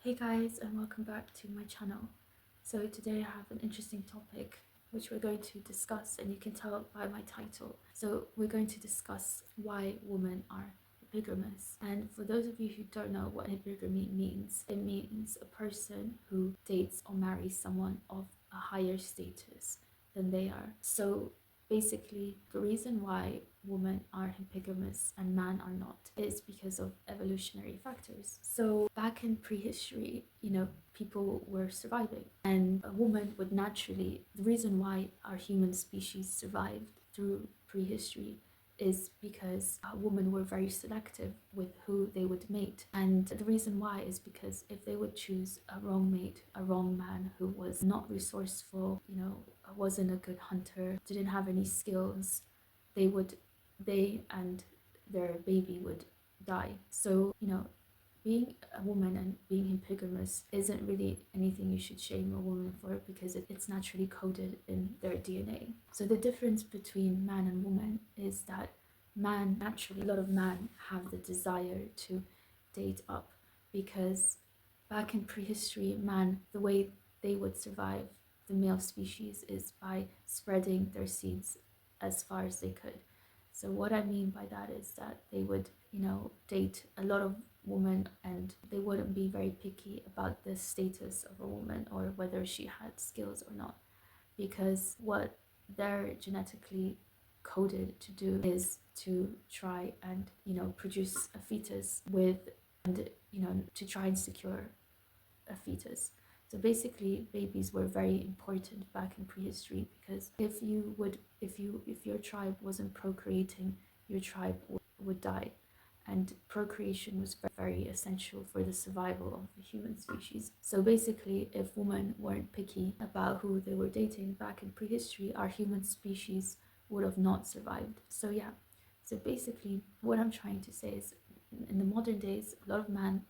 Hey guys, and welcome back to my channel. So today I have an interesting topic which we're going to discuss, and you can tell by my title. So we're going to discuss why women are hypergamous. And for those of you who don't know what hypergamy means, it means a person who dates or marries someone of a higher status than they are. So basically, the reason why women are hypergamous and men are not is because of evolutionary factors. So back in prehistory, people were surviving, and a woman would naturally, the reason why our human species survived through prehistory is because women were very selective with who they would mate. And the reason why is because if they would choose a wrong mate, a wrong man who was not resourceful, wasn't a good hunter, didn't have any skills, they and their baby would die. So, being a woman and being hypergamous isn't really anything you should shame a woman for, because it's naturally coded in their DNA. So the difference between man and woman is that man, naturally, a lot of men have the desire to date up, because back in prehistory, man, the way they would survive, the male species, is by spreading their seeds as far as they could. So what I mean by that is that they would, date a lot of women, and they wouldn't be very picky about the status of a woman or whether she had skills or not, because what they're genetically coded to do is to try and, produce a fetus with, and, to try and secure a fetus. So basically, babies were very important back in prehistory, because if your tribe wasn't procreating, your tribe would die, and procreation was very essential for the survival of the human species. So basically, if women weren't picky about who they were dating back in prehistory, our human species would have not survived. So yeah, so basically, what I'm trying to say is, in the modern days, a lot of men,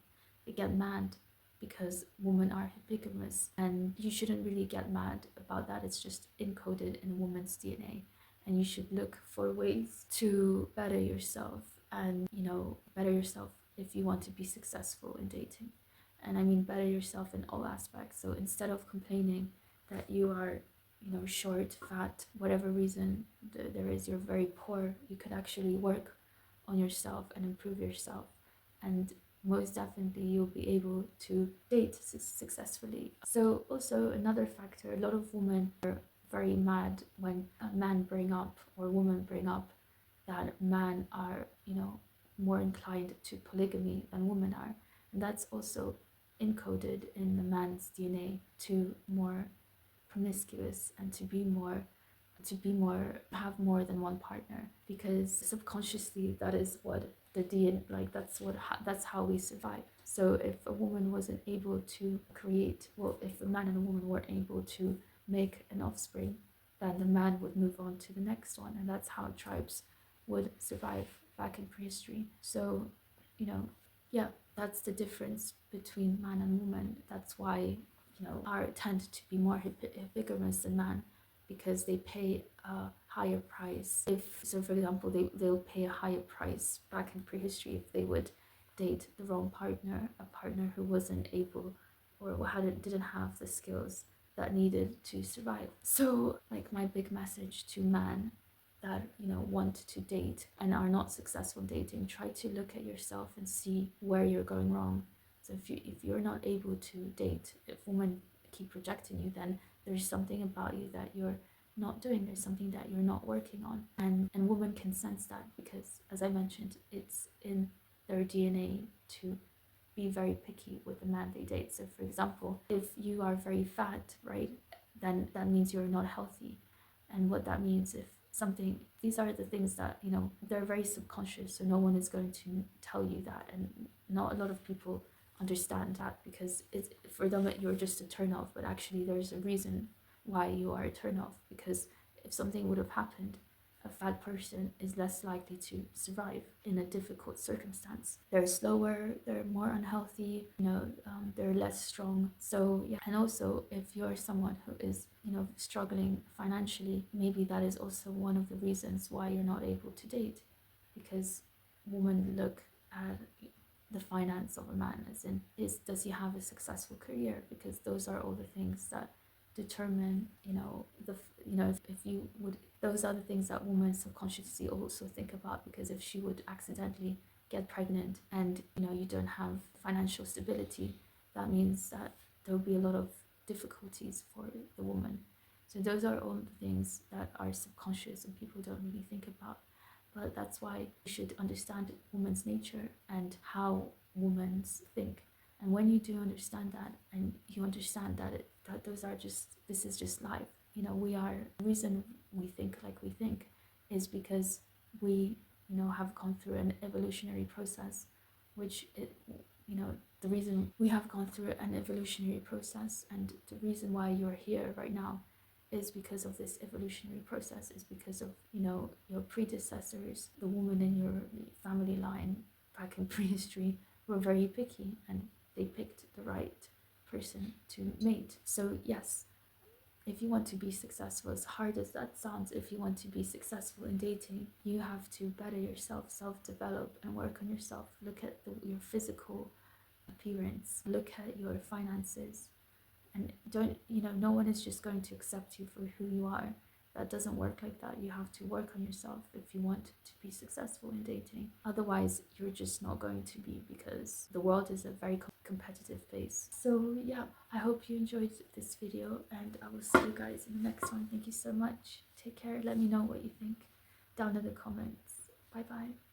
they get mad because women are hypergamous, and you shouldn't really get mad about that. It's just encoded in a woman's DNA, and you should look for ways to better yourself, and better yourself if you want to be successful in dating. And I mean better yourself in all aspects. So instead of complaining that you are, short, fat, whatever reason there is, you're very poor, you could actually work on yourself and improve yourself, and most definitely you'll be able to date successfully. So also another factor, a lot of women are very mad when a man bring up, or women bring up, that men are, more inclined to polygamy than women are. And that's also encoded in the man's DNA to more promiscuous, and to have more than one partner, because subconsciously that is what the DNA, like that's how we survive. So if a woman wasn't able to create, well, if a man and a woman weren't able to make an offspring, then the man would move on to the next one, and that's how tribes would survive back in prehistory. So, yeah, that's the difference between man and woman. That's why, are tend to be more hypergamous than man, because they pay a higher price. If so, for example, they'll pay a higher price back in prehistory if they would date the wrong partner, a partner who wasn't able, or didn't have the skills that needed to survive. So, like, my big message to men that, want to date and are not successful dating, try to look at yourself and see where you're going wrong. So if you're not able to date, if women keep rejecting you, then there's something about you that you're not doing, there's something that you're not working on, and women can sense that, because, as I mentioned, it's in their DNA to be very picky with the man they date. So for example, if you are very fat, right, then that means you're not healthy. And what that means, if something, these are the things that, they're very subconscious, so no one is going to tell you that, and not a lot of people understand that, because it's, for them, you're just a turn off, but actually there's a reason why you are a turn off, because if something would have happened, a fat person is less likely to survive in a difficult circumstance. They're slower, they're more unhealthy, they're less strong. So yeah, and also if you're someone who is, struggling financially, maybe that is also one of the reasons why you're not able to date, because women look at the finance of a man, as in, does he have a successful career, because those are all the things that determine, if you would, those are the things that women subconsciously also think about, because if she would accidentally get pregnant and you don't have financial stability, that means that there will be a lot of difficulties for the woman. So those are all the things that are subconscious and people don't really think about. But that's why you should understand women's nature and how women think. And when you do understand that, and you understand that this is just life. The reason we think like we think is because we, have gone through an evolutionary process, which the reason we have gone through an evolutionary process, and the reason why you're here right now is because of this evolutionary process, is because of your predecessors, the women in your family line back in prehistory were very picky, and they picked the right person to mate. So yes, if you want to be successful, as hard as that sounds, if you want to be successful in dating, you have to better yourself, self-develop, and work on yourself. Look at your physical appearance, look at your finances, and don't, no one is just going to accept you for who you are. That doesn't work like that. You have to work on yourself if you want to be successful in dating. Otherwise, you're just not going to be, because the world is a very competitive place. So yeah, I hope you enjoyed this video, and I will see you guys in the next one. Thank you so much. Take care. Let me know what you think down in the comments. Bye bye.